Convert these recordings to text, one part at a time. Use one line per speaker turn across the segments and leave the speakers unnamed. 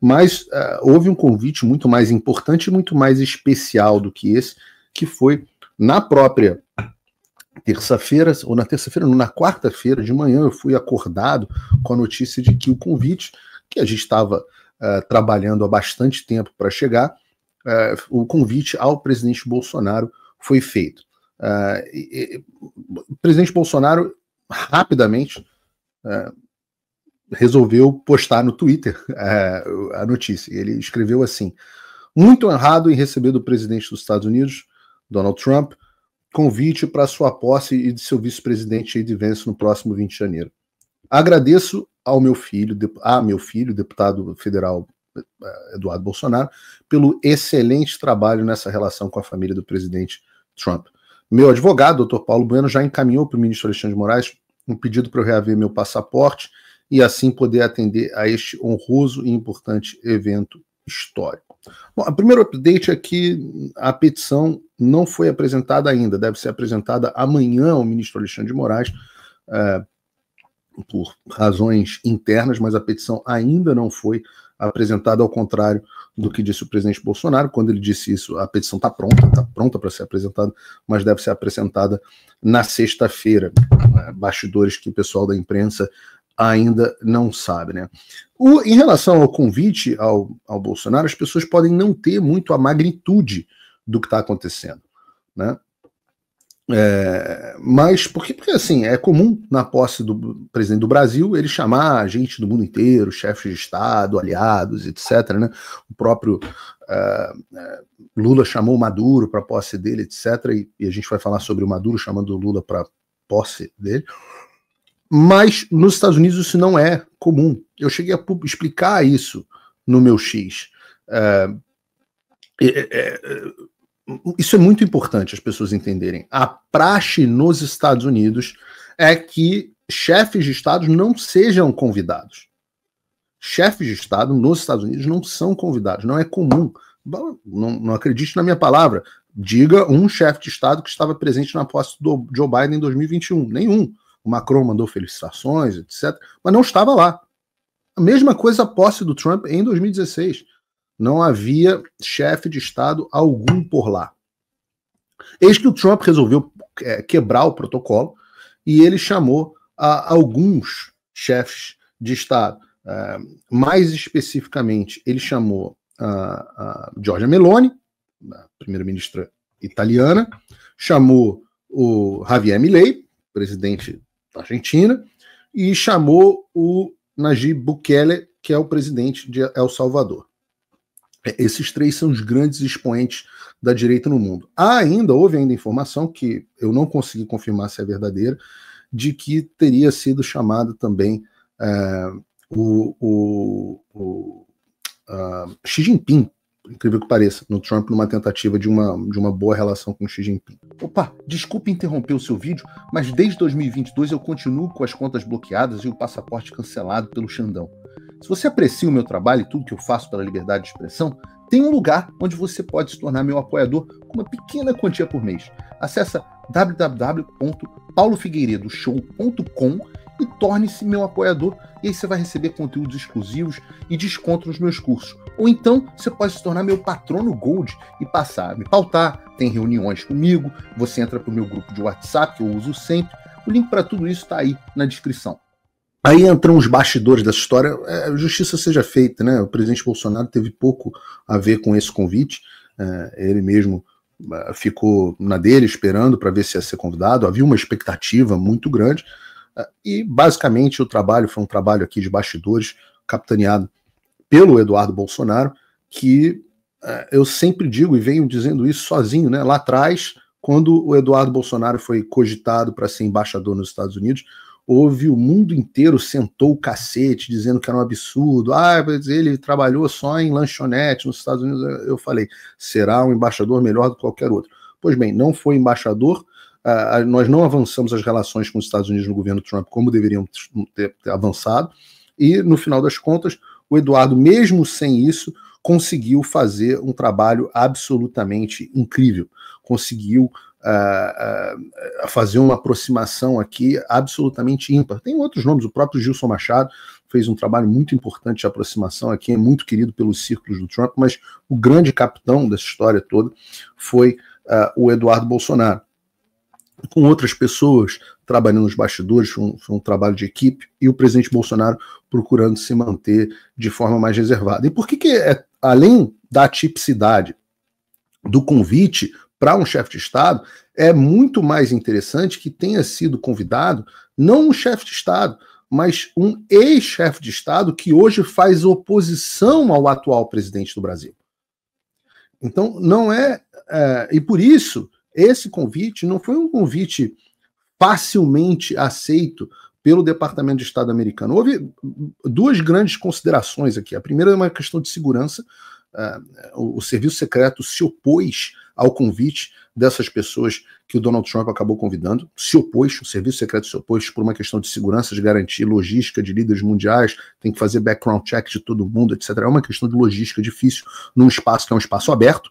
mas houve um convite muito mais importante e muito mais especial do que esse, que foi na própria terça-feira, ou na terça-feira, não, na quarta-feira de manhã, eu fui acordado com a notícia de que o convite, que a gente estava trabalhando há bastante tempo para chegar, o convite ao presidente Bolsonaro foi feito. O presidente Bolsonaro rapidamente resolveu postar no Twitter a notícia. Ele escreveu assim: muito honrado em receber do presidente dos Estados Unidos, Donald Trump, convite para sua posse e de seu vice-presidente J.D. Vance no próximo 20 de janeiro. Agradeço ao meu filho, deputado federal Eduardo Bolsonaro, pelo excelente trabalho nessa relação com a família do presidente Trump. Meu advogado, Dr. Paulo Bueno, já encaminhou para o ministro Alexandre de Moraes um pedido para eu reaver meu passaporte e assim poder atender a este honroso e importante evento histórico. Bom, o primeiro update é que a petição não foi apresentada ainda, deve ser apresentada amanhã ao ministro Alexandre de Moraes, por razões internas, mas a petição ainda não foi apresentada, ao contrário do que disse o presidente Bolsonaro. Quando ele disse isso, a petição está pronta para ser apresentada, mas deve ser apresentada na sexta-feira. Bastidores que o pessoal da imprensa ainda não sabe, né? Em relação ao convite ao Bolsonaro, as pessoas podem não ter muito a magnitude do que está acontecendo, né? Mas porque assim, é comum na posse do presidente do Brasil ele chamar gente do mundo inteiro, chefes de Estado, aliados, etc, né? O próprio Lula chamou o Maduro para a posse dele, etc, e a gente vai falar sobre o Maduro chamando o Lula para a posse dele. Mas nos Estados Unidos isso não é comum. Eu cheguei a explicar isso no meu X. Isso é muito importante as pessoas entenderem. A praxe nos Estados Unidos é que chefes de Estado não sejam convidados. Chefes de Estado nos Estados Unidos não são convidados, não é comum. Não acredite na minha palavra. Diga um chefe de Estado que estava presente na posse do Joe Biden em 2021. Nenhum. O Macron mandou felicitações, etc., mas não estava lá. A mesma coisa a posse do Trump em 2016. Não havia chefe de Estado algum por lá. Eis que o Trump resolveu quebrar o protocolo e ele chamou alguns chefes de Estado. Mais especificamente, ele chamou a Giorgia Meloni, a primeira-ministra italiana, chamou o Javier Milei, presidente da Argentina, e chamou o Nayib Bukele, que é o presidente de El Salvador. Esses três são os grandes expoentes da direita no mundo. Houve ainda informação, que eu não consegui confirmar se é verdadeira, de que teria sido chamado também Xi Jinping, incrível que pareça, no Trump, numa tentativa de uma boa relação com Xi Jinping. Opa, desculpe interromper o seu vídeo, mas desde 2022 eu continuo com as contas bloqueadas e o passaporte cancelado pelo Xandão. Se você aprecia o meu trabalho e tudo que eu faço pela liberdade de expressão, tem um lugar onde você pode se tornar meu apoiador com uma pequena quantia por mês. Acesse www.paulofigueiredoshow.com e torne-se meu apoiador, e aí você vai receber conteúdos exclusivos e desconto nos meus cursos. Ou então você pode se tornar meu patrono Gold e passar a me pautar, tem reuniões comigo, você entra para o meu grupo de WhatsApp, que eu uso sempre. O link para tudo isso está aí na descrição. Aí entram os bastidores dessa história. Justiça seja feita, né? O presidente Bolsonaro teve pouco a ver com esse convite. Ele mesmo ficou na dele, esperando para ver se ia ser convidado. Havia uma expectativa muito grande. E, basicamente, o trabalho foi um trabalho aqui de bastidores, capitaneado pelo Eduardo Bolsonaro, que eu sempre digo e venho dizendo isso sozinho, né? Lá atrás, quando o Eduardo Bolsonaro foi cogitado para ser embaixador nos Estados Unidos, o mundo inteiro sentou o cacete, dizendo que era um absurdo. Mas ele trabalhou só em lanchonete nos Estados Unidos. Eu falei, será um embaixador melhor do que qualquer outro. Pois bem, não foi embaixador. Nós não avançamos as relações com os Estados Unidos no governo Trump como deveriam ter avançado. E, no final das contas, o Eduardo, mesmo sem isso, conseguiu fazer um trabalho absolutamente incrível. Conseguiu fazer uma aproximação aqui absolutamente ímpar. Tem outros nomes, o próprio Gilson Machado fez um trabalho muito importante de aproximação aqui, é muito querido pelos círculos do Trump, mas o grande capitão dessa história toda foi o Eduardo Bolsonaro, com outras pessoas trabalhando nos bastidores, foi um trabalho de equipe, e o presidente Bolsonaro procurando se manter de forma mais reservada. E por que além da atipicidade do convite para um chefe de Estado, é muito mais interessante que tenha sido convidado não um chefe de Estado, mas um ex-chefe de Estado que hoje faz oposição ao atual presidente do Brasil. Então, não e por isso, esse convite não foi um convite facilmente aceito pelo Departamento de Estado americano. Houve duas grandes considerações aqui. A primeira é uma questão de segurança. O serviço secreto se opôs ao convite dessas pessoas que o Donald Trump acabou convidando, o serviço secreto se opôs por uma questão de segurança, de garantir logística de líderes mundiais, tem que fazer background check de todo mundo, etc. É uma questão de logística difícil num espaço que é um espaço aberto.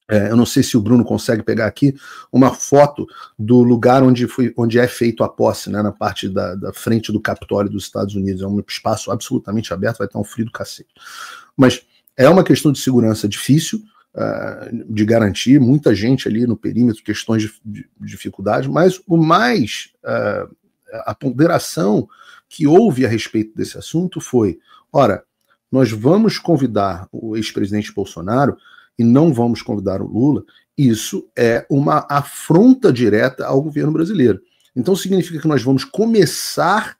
Eu não sei se o Bruno consegue pegar aqui uma foto do lugar onde é feito a posse, né, na parte da frente do Capitólio dos Estados Unidos. É um espaço absolutamente aberto, vai estar um frio do cacete. Mas é uma questão de segurança difícil de garantir, muita gente ali no perímetro, questões de dificuldade, mas a ponderação que houve a respeito desse assunto foi, ora, nós vamos convidar o ex-presidente Bolsonaro e não vamos convidar o Lula, isso é uma afronta direta ao governo brasileiro. Então significa que nós vamos começar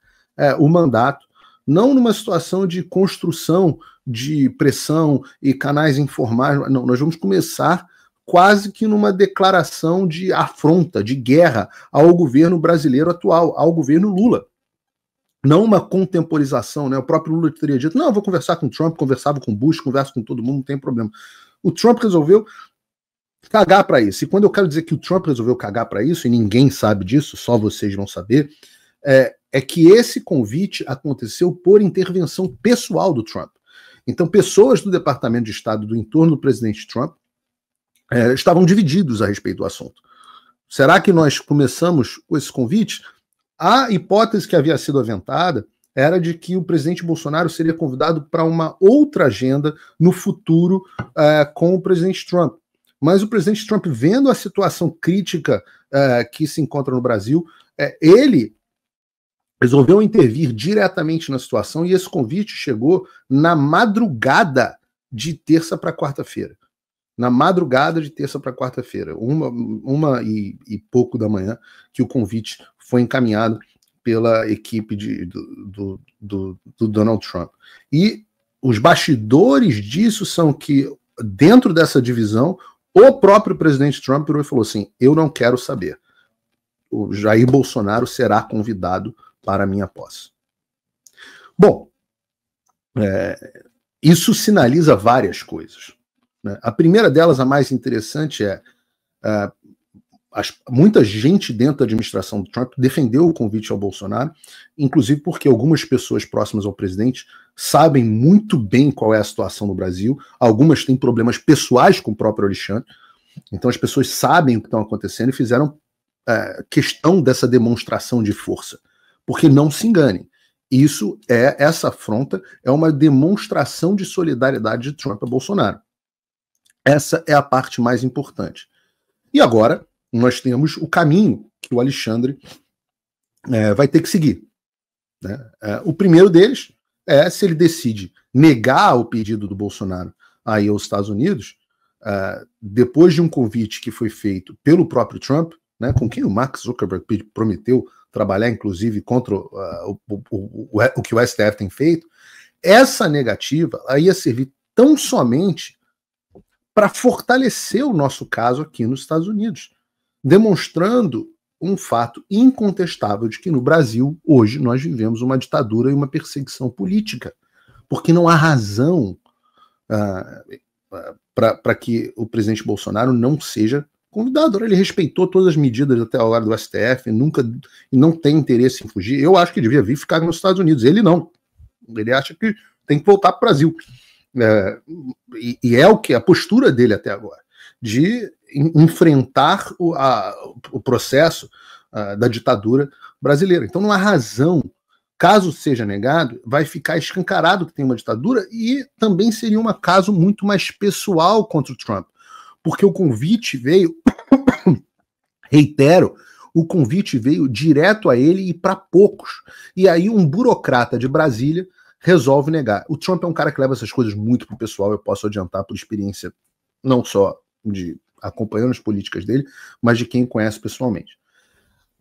o mandato não numa situação de construção de pressão e canais informais, não, nós vamos começar quase que numa declaração de afronta, de guerra ao governo brasileiro atual, ao governo Lula. Não uma contemporização, né? O próprio Lula teria dito, não, eu vou conversar com o Trump, conversava com o Bush, converso com todo mundo, não tem problema. O Trump resolveu cagar para isso. E quando eu quero dizer que o Trump resolveu cagar para isso, e ninguém sabe disso, só vocês vão saber, é que esse convite aconteceu por intervenção pessoal do Trump. Então, pessoas do Departamento de Estado do entorno do presidente Trump estavam divididos a respeito do assunto. Será que nós começamos com esse convite? A hipótese que havia sido aventada era de que o presidente Bolsonaro seria convidado para uma outra agenda no futuro com o presidente Trump. Mas o presidente Trump, vendo a situação crítica que se encontra no Brasil, ele resolveu intervir diretamente na situação e esse convite chegou na madrugada de terça para quarta-feira. Na madrugada de terça para quarta-feira, uma e pouco da manhã, que o convite foi encaminhado pela equipe do Donald Trump. E os bastidores disso são que, dentro dessa divisão, o próprio presidente Trump virou e falou assim, eu não quero saber. O Jair Bolsonaro será convidado para a minha posse. Bom, isso sinaliza várias coisas, né? A primeira delas, a mais interessante, muita gente dentro da administração do Trump defendeu o convite ao Bolsonaro, inclusive porque algumas pessoas próximas ao presidente sabem muito bem qual é a situação no Brasil, algumas têm problemas pessoais com o próprio Alexandre, então as pessoas sabem o que está acontecendo e fizeram questão dessa demonstração de força. Porque não se enganem, essa afronta é uma demonstração de solidariedade de Trump a Bolsonaro. Essa é a parte mais importante. E agora nós temos o caminho que o Alexandre vai ter que seguir, né? O primeiro deles é se ele decide negar o pedido do Bolsonaro aí aos Estados Unidos, depois de um convite que foi feito pelo próprio Trump, né, com quem o Mark Zuckerberg prometeu trabalhar, inclusive, contra o que o STF tem feito, essa negativa ia servir tão somente para fortalecer o nosso caso aqui nos Estados Unidos, demonstrando um fato incontestável de que no Brasil, hoje, nós vivemos uma ditadura e uma perseguição política, porque não há razão para que o presidente Bolsonaro não seja convidado. Ele respeitou todas as medidas até agora do STF, e não tem interesse em fugir. Eu acho que devia vir ficar nos Estados Unidos. Ele não. Ele acha que tem que voltar para o Brasil. E é o que a postura dele até agora, de enfrentar o processo da ditadura brasileira. Então não há razão Caso seja negado, vai ficar escancarado que tem uma ditadura e também seria um caso muito mais pessoal contra o Trump, porque o convite veio, reitero, o convite veio direto a ele e para poucos. E aí um burocrata de Brasília resolve negar. O Trump é um cara que leva essas coisas muito pro pessoal, eu posso adiantar por experiência não só de acompanhando as políticas dele, mas de quem conhece pessoalmente.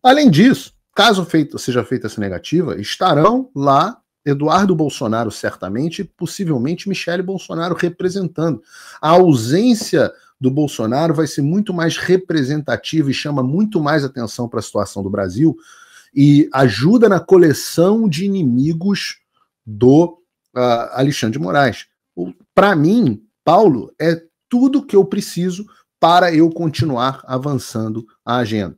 Além disso, caso seja feita essa negativa, estarão lá Eduardo Bolsonaro, certamente, e possivelmente Michele Bolsonaro representando. A ausência do Bolsonaro vai ser muito mais representativa e chama muito mais atenção para a situação do Brasil e ajuda na coleção de inimigos do Alexandre de Moraes. Para mim, Paulo, é tudo que eu preciso para eu continuar avançando a agenda.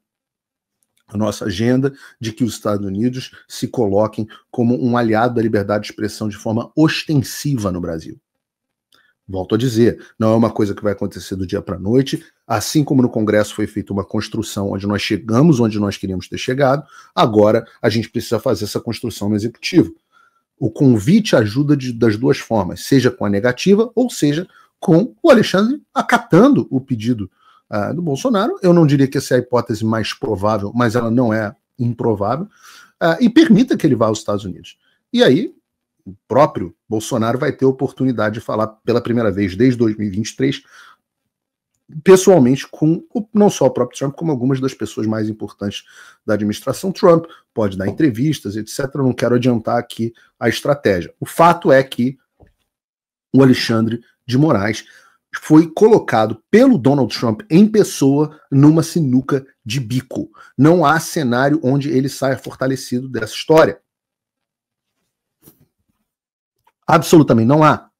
A nossa agenda de que os Estados Unidos se coloquem como um aliado da liberdade de expressão de forma ostensiva no Brasil. Volto a dizer, não é uma coisa que vai acontecer do dia para a noite, assim como no Congresso foi feita uma construção onde nós chegamos onde nós queríamos ter chegado, agora a gente precisa fazer essa construção no Executivo. O convite ajuda das duas formas, seja com a negativa ou seja com o Alexandre acatando o pedido do Bolsonaro. Eu não diria que essa é a hipótese mais provável, mas ela não é improvável, e permita que ele vá aos Estados Unidos. E aí, o próprio Bolsonaro vai ter a oportunidade de falar pela primeira vez desde 2023, pessoalmente, com não só o próprio Trump, como algumas das pessoas mais importantes da administração Trump, pode dar entrevistas, etc. Eu não quero adiantar aqui a estratégia. O fato é que o Alexandre de Moraes foi colocado pelo Donald Trump em pessoa numa sinuca de bico. Não há cenário onde ele saia fortalecido dessa história. Absolutamente não há.